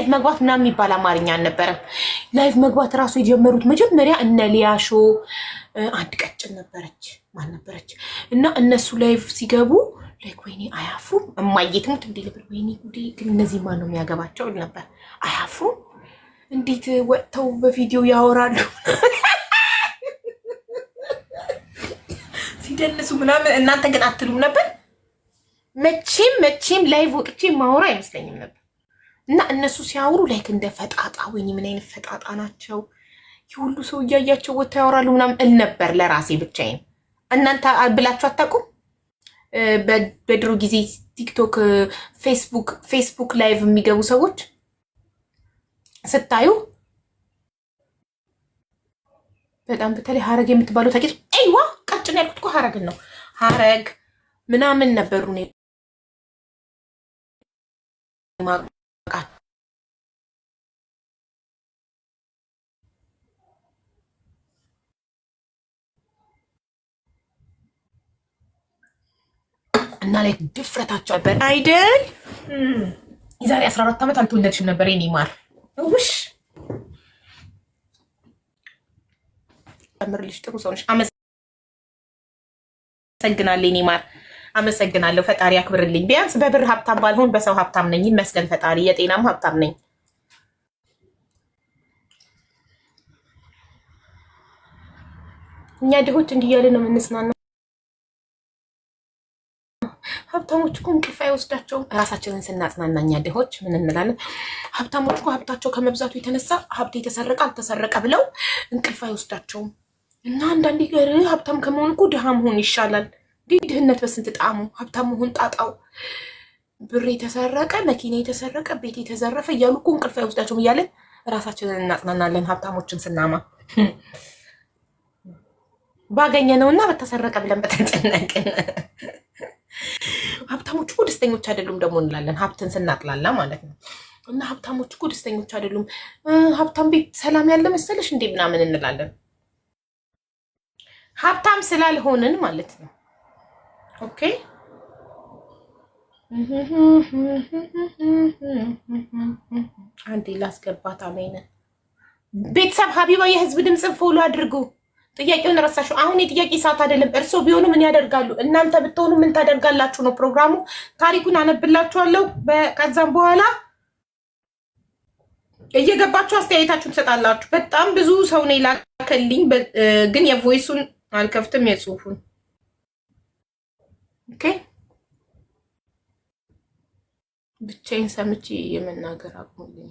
ላይቭ መግባት ምናምን የሚባል አማርኛ አልነበረም። ላይቭ መግባት ራሱ የጀመሩት መጀመሪያ እነ ሊያሾ አንድ ቀጭን ነበረች ማን ነበረች እና እነሱ ላይቭ ሲገቡ ላይክ ወይኔ አያፍሩም እማየትሙት እንዴ ልብል ወይኔ ጉዴ ግን እነዚህ ማን ነው የሚያገባቸው ነበር። አያፍሩም እንዴት ወጥተው በቪዲዮ ያወራሉ ሲደንሱ ምናምን። እናንተ ግን አትሉም ነበር? መቼም ላይቭ ወጥቼ ማወራ አይመስለኝም ነበር። እና እነሱ ሲያወሩ ላይክ እንደ ፈጣጣ ወይኔ ምን አይነት ፈጣጣ ናቸው የሁሉ ሰው እያያቸው ወጥተው ያወራሉ ምናምን እል ነበር ለራሴ ብቻዬን። እናንተ ብላችሁ አታውቁም? በድሮ ጊዜ ቲክቶክ፣ ፌስቡክ ላይቭ የሚገቡ ሰዎች ስታዩ በጣም በተለይ ሀረግ የምትባለው ታውቂያለሽ? አይዋ ቀጭን ያልኩት እኮ ሀረግን ነው። ሀረግ ምናምን ነበሩ ነው እና ላይ ድፍረታቸው ነበር አይደል? የዛሬ 14 ዓመት አልተወለድሽም ነበር የኔ ማር። ውሽ አምርልሽ ጥሩ ሰው ነሽ። አመሰግናለሁ የኔ ማር፣ አመሰግናለሁ። ፈጣሪ ያክብርልኝ። ቢያንስ በብር ሀብታም ባልሆን በሰው ሀብታም ነኝ ይመስገን ፈጣሪ። የጤናም ሀብታም ነኝ። እኛ ድሆች እንዲያለ ነው የምንስናናው። ሀብታሞች እኮ እንቅልፍ አይወስዳቸውም። ራሳችንን ስናጽናና እኛ ድሆች ምን እንላለን? ሀብታሞች እኮ ሀብታቸው ከመብዛቱ የተነሳ ሀብት የተሰረቀ አልተሰረቀ ብለው እንቅልፍ አይወስዳቸውም። እና አንዳንዴ ገር ሀብታም ከመሆን እኮ ድሃ መሆን ይሻላል። ድህነት በስንት ጣሙ፣ ሀብታም መሆን ጣጣው። ብር የተሰረቀ መኪና የተሰረቀ ቤት የተዘረፈ እያሉ እኮ እንቅልፍ አይወስዳቸውም እያለን ራሳችንን እናጽናናለን። ሀብታሞችን ስናማ ባገኘ ነውና በተሰረቀ ብለን በተጨነቅን። ሀብታሞች እኮ ደስተኞች አይደሉም ደግሞ እንላለን፣ ሀብትን ስናጥላላ ማለት ነው። እና ሀብታሞች እኮ ደስተኞች አይደሉም፣ ሀብታም ቤት ሰላም ያለ መሰለሽ እንዴ ምናምን እንላለን። ሀብታም ስላልሆንን ማለት ነው። ኦኬ አንዴ ላስገባት አለኝ። ቤተሰብ ሀቢባ የህዝብ ድምፅን ፎሎ አድርጉ። ጥያቄውን ረሳሽው። አሁን የጥያቄ ሰዓት አይደለም። እርስዎ ቢሆኑ ምን ያደርጋሉ? እናንተ ብትሆኑ ምን ታደርጋላችሁ ነው ፕሮግራሙ። ታሪኩን አነብላችኋለሁ። ከዛም በኋላ እየገባችሁ አስተያየታችሁን ትሰጣላችሁ። በጣም ብዙ ሰው ነው የላከልኝ፣ ግን የቮይሱን አልከፍትም የጽሁፉን። ኦኬ ብቻዬን ሰምቼ የመናገር አቅሙ